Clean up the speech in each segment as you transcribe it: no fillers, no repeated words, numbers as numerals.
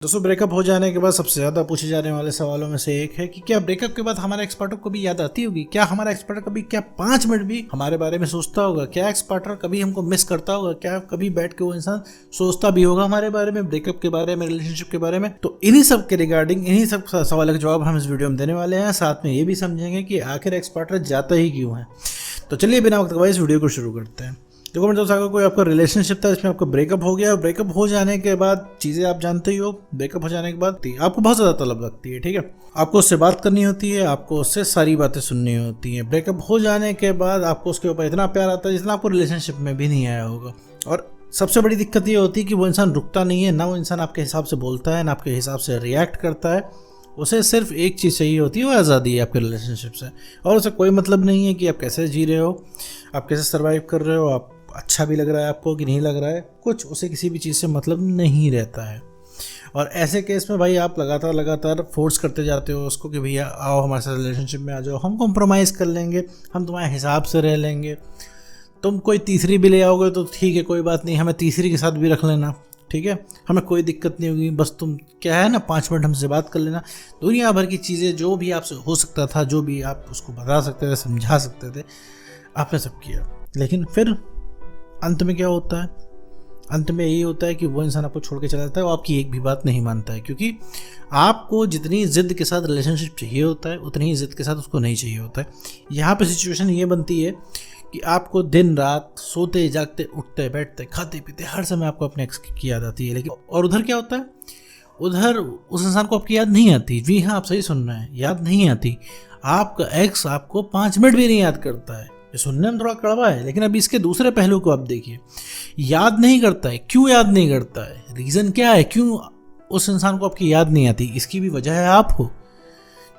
दोस्तों, ब्रेकअप हो जाने के बाद सबसे ज़्यादा पूछे जाने वाले सवालों में से एक है कि क्या ब्रेकअप के बाद हमारे एक्स पार्टनर को भी याद आती होगी? क्या हमारा एक्स पार्टनर कभी 5 मिनट भी हमारे बारे में सोचता होगा? क्या एक्स पार्टनर कभी हमको मिस करता होगा? क्या कभी बैठ के वो इंसान सोचता भी होगा हमारे बारे में, ब्रेकअप के बारे में, रिलेशनशिप के बारे में? तो इन्हीं सब के रिगार्डिंग, इन्हीं सब सवालों के जवाब हम इस वीडियो में देने वाले हैं। साथ में ये भी समझेंगे कि आखिर एक्स पार्टनर जाता ही क्यों है। तो चलिए बिना वक्त गवाए इस वीडियो को शुरू करते हैं। देखो मेरे दोस्त, अगर कोई आपका रिलेशनशिप था इसमें आपका ब्रेकअप हो गया, और ब्रेकअप हो जाने के बाद चीज़ें आप जानते ही हो, ब्रेकअप हो जाने के बाद आपको बहुत ज़्यादा तलब लगती है, ठीक है। आपको उससे बात करनी होती है, आपको उससे सारी बातें सुननी होती हैं। ब्रेकअप हो जाने के बाद आपको उसके ऊपर इतना प्यार आता है जितना आपको रिलेशनशिप में भी नहीं आया होगा। और सबसे बड़ी दिक्कत ये होती है कि वो इंसान रुकता नहीं है, ना वो इंसान आपके हिसाब से बोलता है, ना आपके हिसाब से रिएक्ट करता है। उसे सिर्फ एक चीज़ चाहिए होती है, वो आज़ादी है आपके रिलेशनशिप से। और उसे कोई मतलब नहीं है कि आप कैसे जी रहे हो, आप कैसे सर्वाइव कर रहे हो, आप अच्छा भी लग रहा है आपको कि नहीं लग रहा है, कुछ उसे किसी भी चीज़ से मतलब नहीं रहता है। और ऐसे केस में भाई आप लगातार फोर्स करते जाते हो उसको कि भैया आओ हमारे साथ रिलेशनशिप में आ जाओ, हम कॉम्प्रोमाइज़ कर लेंगे, हम तुम्हारे हिसाब से रह लेंगे। तुम कोई तीसरी भी ले आओगे तो ठीक है, कोई बात नहीं, हमें तीसरी के साथ भी रख लेना, ठीक है, हमें कोई दिक्कत नहीं होगी, बस तुम क्या है ना 5 मिनट हमसे बात कर लेना। दुनिया भर की चीज़ें जो भी आपसे हो सकता था, जो भी आप उसको बता सकते थे, समझा सकते थे, आपने सब किया। लेकिन फिर अंत में क्या होता है? अंत में यही होता है कि वो इंसान आपको छोड़ के चला जाता है, वो आपकी एक भी बात नहीं मानता है, क्योंकि आपको जितनी ज़िद के साथ रिलेशनशिप चाहिए होता है उतनी ही ज़िद के साथ उसको नहीं चाहिए होता है। यहाँ पे सिचुएशन ये बनती है कि आपको दिन रात सोते जागते उठते बैठते खाते पीते हर समय आपको अपने एक्स की याद आती है। लेकिन और उधर क्या होता है? उधर उस इंसान को आपकी याद नहीं आती। जी हाँ, आप सही सुन रहे हैं, याद नहीं आती। आपका एक्स आपको 5 मिनट भी नहीं याद करता है। ये सुनने में थोड़ा कड़वा है, लेकिन अभी इसके दूसरे पहलू को आप देखिए। याद नहीं करता है, क्यों याद नहीं करता है? रीज़न क्या है क्यों उस इंसान को आपकी याद नहीं आती? इसकी भी वजह है आप हो,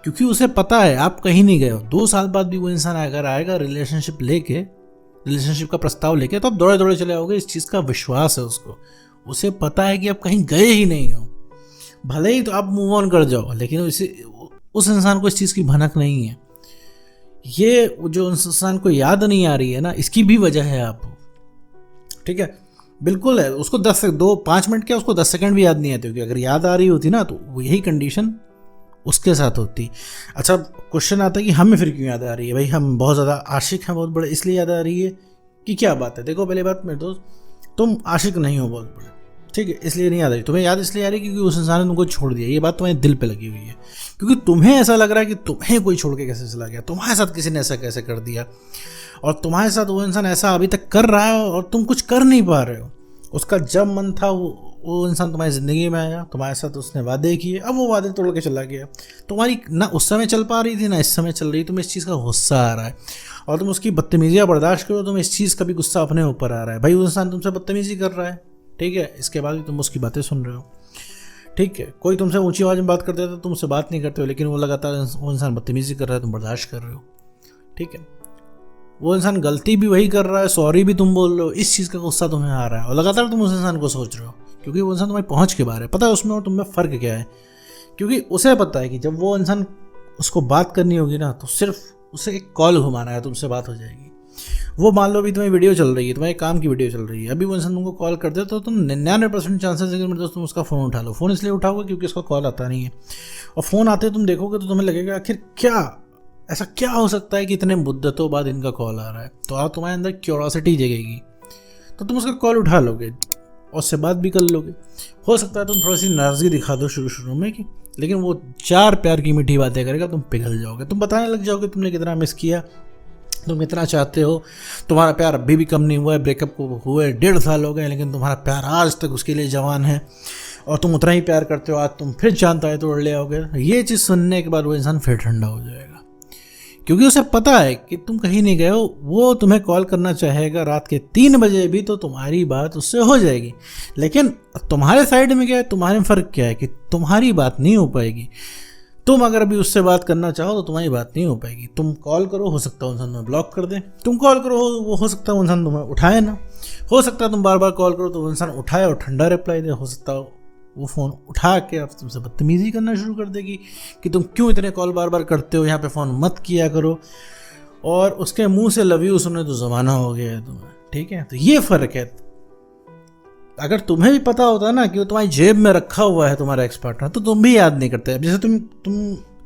क्योंकि उसे पता है आप कहीं नहीं गए हो। 2 साल बाद भी वो इंसान अगर आएगा रिलेशनशिप का प्रस्ताव लेके, तो आप दौड़े दौड़े चले आओगे। इस चीज़ का विश्वास है उसको, उसे पता है कि आप कहीं गए ही नहीं हो। भले ही तो आप मूव ऑन कर जाओ, लेकिन उस इंसान को इस चीज़ की भनक नहीं है। ये जो इंसान को याद नहीं आ रही है ना, इसकी भी वजह है आप, ठीक है। बिल्कुल है, उसको 5 मिनट क्या, उसको 10 सेकंड भी याद नहीं आती होगी। अगर याद आ रही होती ना तो यही कंडीशन उसके साथ होती। अच्छा, क्वेश्चन आता है कि हमें फिर क्यों याद आ रही है? भाई हम बहुत ज़्यादा आशिक हैं, बहुत बड़े, इसलिए याद आ रही है कि क्या बात है? देखो पहली बात मेरे दोस्त, तुम आशिक नहीं हो बहुत बड़े, ठीक है, इसलिए नहीं याद आ रही। तुम्हें याद इसलिए आ रही है क्योंकि उस इंसान ने तुमको छोड़ दिया। ये बात तुम्हारे दिल पे लगी हुई है, क्योंकि तुम्हें ऐसा लग रहा है कि तुम्हें कोई छोड़ के कैसे चला गया, तुम्हारे साथ किसी ने ऐसा कैसे कर दिया, और तुम्हारे साथ वो इंसान ऐसा अभी तक कर रहा है और तुम कुछ कर नहीं पा रहे हो। उसका जब मन था वो इंसान तुम्हारी ज़िंदगी में आया, तुम्हारे साथ उसने वादे किए, अब वो वादे तोड़ के चला गया। तुम्हारी ना उस समय चल पा रही थी ना इस समय चल रही, तुम्हें इस चीज़ का गुस्सा आ रहा है और तुम उसकी बदतमीजियाँ बर्दाश्त करो, तुम्हें इस चीज़ का भी गुस्सा अपने ऊपर आ रहा है। भाई वो इंसान तुमसे बदतमीजी कर रहा है, ठीक है, इसके बाद भी तुम उसकी बातें सुन रहे हो, ठीक है। कोई तुमसे ऊंची आवाज़ में बात करता है तो तुम उससे बात नहीं करते हो, लेकिन वो लगातार वो इंसान बदतमीजी कर रहा है, तुम बर्दाश्त कर रहे हो, ठीक है। वो इंसान गलती भी वही कर रहा है, सॉरी भी तुम बोल रहे हो, इस चीज़ का गुस्सा तुम्हें आ रहा है और लगातार तुम उस इंसान को सोच रहे हो, क्योंकि वो इंसान तुम्हारी पहुँच के बाहर है। पता है उसमें और तुम में फ़र्क क्या है? क्योंकि उसे पता है कि जब वो इंसान उसको बात करनी होगी ना, तो सिर्फ उसे एक कॉल घुमाना है, तुमसे बात हो जाएगी। वो मान लो अभी तुम्हारी वीडियो चल रही है, तुम्हारे काम की वीडियो चल रही है, अभी वो इंसान तुमको कॉल कर दे तो तुम 99% चांसेस है कि मेरे दोस्त तुम उसका फ़ोन उठा लो। फ़ोन इसलिए उठाओगे क्योंकि उसका कॉल आता नहीं है, और फ़ोन आते तुम देखोगे तो तुम्हें लगेगा आखिर ऐसा क्या हो सकता है कि इतने मुद्दतों बाद इनका कॉल आ रहा है। तो आप तुम्हारे अंदर क्यूरोसिटी जगेगी, तो तुम उसका कॉल उठा लोगे और उससे बात भी कर लोगे। हो सकता है तुम थोड़ी सी नाराज़गी दिखा दो शुरू में कि, लेकिन वो 4 प्यार की मीठी बातें करेगा, तुम पिघल जाओगे, तुम बताने लग जाओगे तुमने कितना मिस किया, तुम कितना चाहते हो, तुम्हारा प्यार अभी भी कम नहीं हुआ है, ब्रेकअप को हुए 1.5 साल हो गए, लेकिन तुम्हारा प्यार आज तक उसके लिए जवान है और तुम उतना ही प्यार करते हो। आज तुम फिर चांद तारे तोड़ ले आओगे। ये चीज़ सुनने के बाद वो इंसान फिर ठंडा हो जाएगा, क्योंकि उसे पता है कि तुम कहीं नहीं गए हो। वो तुम्हें कॉल करना चाहेगा रात के 3 बजे भी, तो तुम्हारी बात उससे हो जाएगी। लेकिन तुम्हारे साइड में क्या है, तुम्हारे में फ़र्क क्या है कि तुम्हारी बात नहीं हो पाएगी। तुम अगर अभी उससे बात करना चाहो तो तुम्हारी बात नहीं हो पाएगी। तुम कॉल करो, हो सकता है इंसान तुम्हें ब्लॉक कर दे, तुम कॉल करो, वो हो सकता है वो इंसान तुम्हें उठाए ना, हो सकता है तुम बार बार कॉल करो तो वो इंसान उठाए और ठंडा रिप्लाई दे, हो सकता है वो फ़ोन उठा के अब तुमसे बदतमीज़ी करना शुरू कर देगी कि तुम क्यों इतने कॉल बार बार करते हो, यहाँ पे फ़ोन मत किया करो, और उसके मुंह से लव यू सुने तो ज़माना हो गया है तुम्हें, ठीक है। तो ये फ़र्क है। अगर तुम्हें भी पता होता ना कि वो तुम्हारी जेब में रखा हुआ है तुम्हारा एक्स पार्टनर, तो तुम भी याद नहीं करते। अब जैसे तुम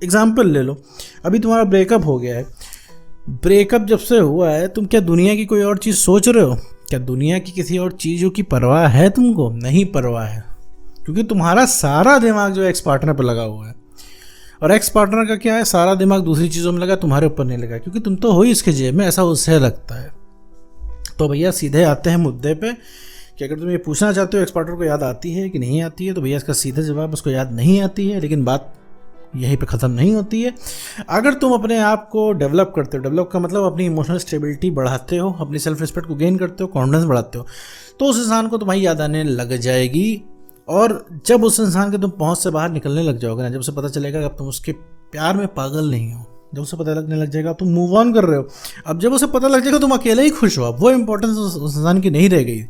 एग्जाम्पल ले लो, अभी तुम्हारा ब्रेकअप हो गया है। ब्रेकअप जब से हुआ है, तुम क्या दुनिया की कोई और चीज़ सोच रहे हो? क्या दुनिया की किसी और चीज़ों की परवाह है तुमको? नहीं परवाह है, क्योंकि तुम्हारा सारा दिमाग जो एक्स पार्टनर पर लगा हुआ है। और एक्स पार्टनर का क्या है, सारा दिमाग दूसरी चीज़ों में लगा, तुम्हारे ऊपर नहीं लगा, क्योंकि तुम तो हो ही इसके जेब में, ऐसा उससे लगता है। तो भैया सीधे आते हैं मुद्दे पे कि अगर तुम ये पूछना चाहते हो एक्स पार्टनर को याद आती है कि नहीं आती है, तो भैया इसका सीधा जवाब उसको याद नहीं आती है। लेकिन बात यहीं पे ख़त्म नहीं होती है। अगर तुम अपने आप को डेवलप करते हो, डेवलप का मतलब अपनी इमोशनल स्टेबिलिटी बढ़ाते हो, अपनी सेल्फ रिस्पेक्ट को गेन करते हो, कॉन्फिडेंस बढ़ाते हो, तो उस इंसान को तुम्हारी याद आने लग जाएगी। और जब उस इंसान के तुम पहुंच से बाहर निकलने लग जाओगे ना, जब उसे पता चलेगा कि अब तुम उसके प्यार में पागल नहीं हो, जब उसे पता लगने लग जाएगा तुम मूव ऑन कर रहे हो, अब जब उसे पता लग जाएगा तुम अकेले ही खुश हो, अब वो इंपॉर्टेंस उस इंसान की नहीं रह गई,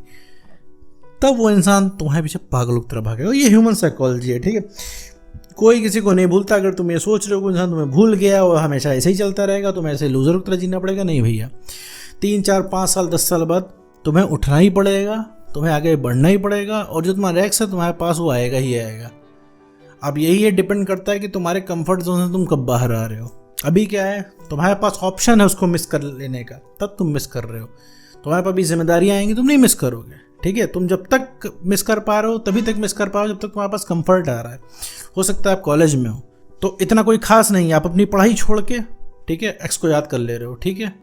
तब वो इंसान तुम्हारे पीछे पागलों की तरह भागेगा। ये ह्यूमन साइकोलॉजी है, ठीक है। कोई किसी को नहीं भूलता। अगर तुम ये सोच रहे हो कि इंसान तुम्हें भूल गया और हमेशा ऐसे ही चलता रहेगा, तुम्हें ऐसे लूजर की तरह जीना पड़ेगा, नहीं भैया। 3, 4, 5 साल 10 साल बाद तुम्हें उठना ही पड़ेगा, तुम्हें आगे बढ़ना ही पड़ेगा, और जो तुम्हारा एक्स है तुम्हारे पास वो आएगा ही आएगा। अब यही ये डिपेंड करता है कि तुम्हारे कंफर्ट जोन से तुम कब बाहर आ रहे हो। अभी क्या है, तुम्हारे पास ऑप्शन है उसको मिस कर लेने का, तब तुम मिस कर रहे हो। तुम्हारे पास भी जिम्मेदारियाँ आएंगी, तुम नहीं मिस करोगे, ठीक है। तुम जब तक मिस कर पा रहे हो तभी तक मिस कर पा रहे हो जब तक तुम्हारे पास कंफर्ट आ रहा है। हो सकता है आप कॉलेज में हो तो इतना कोई खास नहीं है, आप अपनी पढ़ाई छोड़ के, ठीक है, एक्स को याद कर ले रहे हो, ठीक है,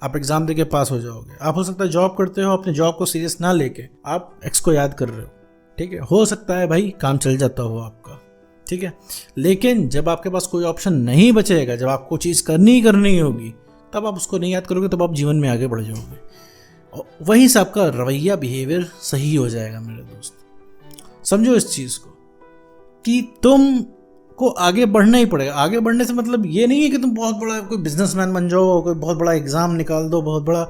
आप एग्जाम दे के पास हो जाओगे। आप हो सकता है जॉब करते हो, अपने जॉब को सीरियस ना लेके आप एक्स को याद कर रहे हो, ठीक है। हो सकता है भाई काम चल जाता हो आपका, ठीक है। लेकिन जब आपके पास कोई ऑप्शन नहीं बचेगा, जब आपको चीज़ करनी होगी, तब आप उसको नहीं याद करोगे, तब आप जीवन में आगे बढ़ जाओगे। और वहीं से आपका रवैया, बिहेवियर सही हो जाएगा मेरे दोस्त। समझो इस चीज़ को कि तुम को आगे बढ़ना ही पड़ेगा। आगे बढ़ने से मतलब ये नहीं है कि तुम बहुत बड़ा कोई बिजनेसमैन बन जाओ, कोई बहुत बड़ा एग्ज़ाम निकाल दो, बहुत बड़ा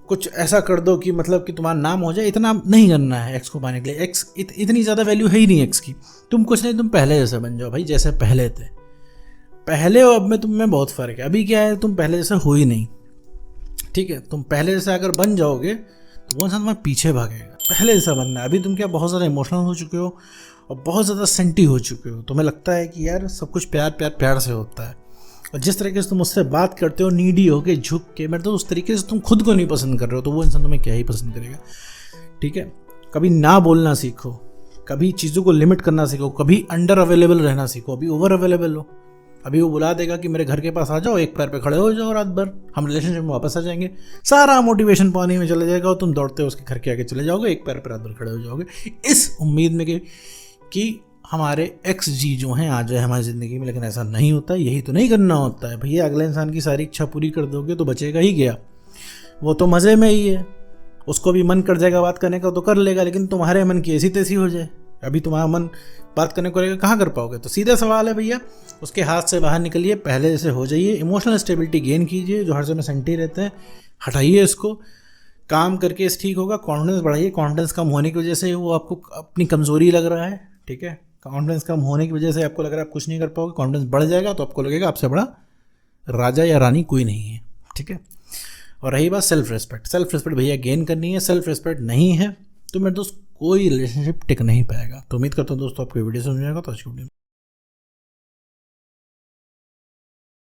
कुछ ऐसा कर दो कि मतलब कि तुम्हारा नाम हो जाए। इतना नहीं करना है एक्स को पाने के लिए। एक्स इतनी ज़्यादा वैल्यू है ही नहीं एक्स की। तुम कुछ नहीं, तुम पहले जैसे बन जाओ भाई, जैसे पहले थे। पहले और अब में तुम में बहुत फ़र्क है। अभी क्या है, तुम पहले जैसे हो ही नहीं, ठीक है। तुम पहले जैसे अगर बन जाओगे तो वो इंसान तुम्हारे पीछे भागेगा। पहले जैसा बनना है। अभी तुम क्या बहुत ज़्यादा इमोशनल हो चुके हो और बहुत ज़्यादा सेंटी हो चुके हो। तुम्हें लगता है कि यार सब कुछ प्यार प्यार प्यार से होता है, और जिस तरीके से तुम उससे बात करते हो, नीडी होके, झुक के, मैं तो उस तरीके से तुम खुद को नहीं पसंद कर रहे हो, तो वो इंसान तुम्हें क्या ही पसंद करेगा, ठीक है। कभी ना बोलना सीखो, कभी चीज़ों को लिमिट करना सीखो, कभी अंडर अवेलेबल रहना सीखो। अभी ओवर अवेलेबल हो, अभी वो बुला देगा कि मेरे घर के पास आ जाओ, एक पैर पे खड़े हो जाओ रात भर, हम रिलेशनशिप में वापस आ जाएंगे। सारा मोटिवेशन पानी में चले जाएगा और तुम दौड़ते हो उसके घर के आगे चले जाओगे, एक पैर पे रात भर खड़े हो जाओगे, इस उम्मीद में कि हमारे एक्स जी जो हैं आ जाए हमारी ज़िंदगी में। लेकिन ऐसा नहीं होता है, यही तो नहीं करना होता है भैया। अगले इंसान की सारी इच्छा पूरी कर दोगे तो बचेगा ही गया। वो तो मज़े में ही है, उसको भी मन कर जाएगा बात करने का तो कर लेगा, लेकिन तुम्हारे मन की ऐसी तैसी हो जाए, अभी तुम्हारा मन बात करने को रहेगा, कहाँ कर पाओगे। तो सीधा सवाल है भैया, उसके हाथ से बाहर निकलिए, पहले जैसे हो जाइए, इमोशनल स्टेबिलिटी गेन कीजिए। जो हर समय सेंटी रहते हैं हटाइए इसको, काम करके इस ठीक होगा। कॉन्फिडेंस बढ़ाइए। कॉन्फिडेंस कम होने की वजह से वो आपको अपनी कमज़ोरी लग रहा है, ठीक है। कॉन्फिडेंस कम होने की वजह से आपको लग रहा है आप कुछ नहीं कर पाओगे। कॉन्फिडेंस बढ़ जाएगा तो आपको लगेगा आपसे बड़ा राजा या रानी कोई नहीं है, ठीक है। और रही बात सेल्फ रिस्पेक्ट, सेल्फ रिस्पेक्ट भैया गेन करनी है। सेल्फ रिस्पेक्ट नहीं है तो मेरे दोस्त कोई रिलेशनशिप टिक नहीं पाएगा। तो उम्मीद करता हूँ दोस्तों आपको वीडियो समझ आएगा। तो आज की वीडियो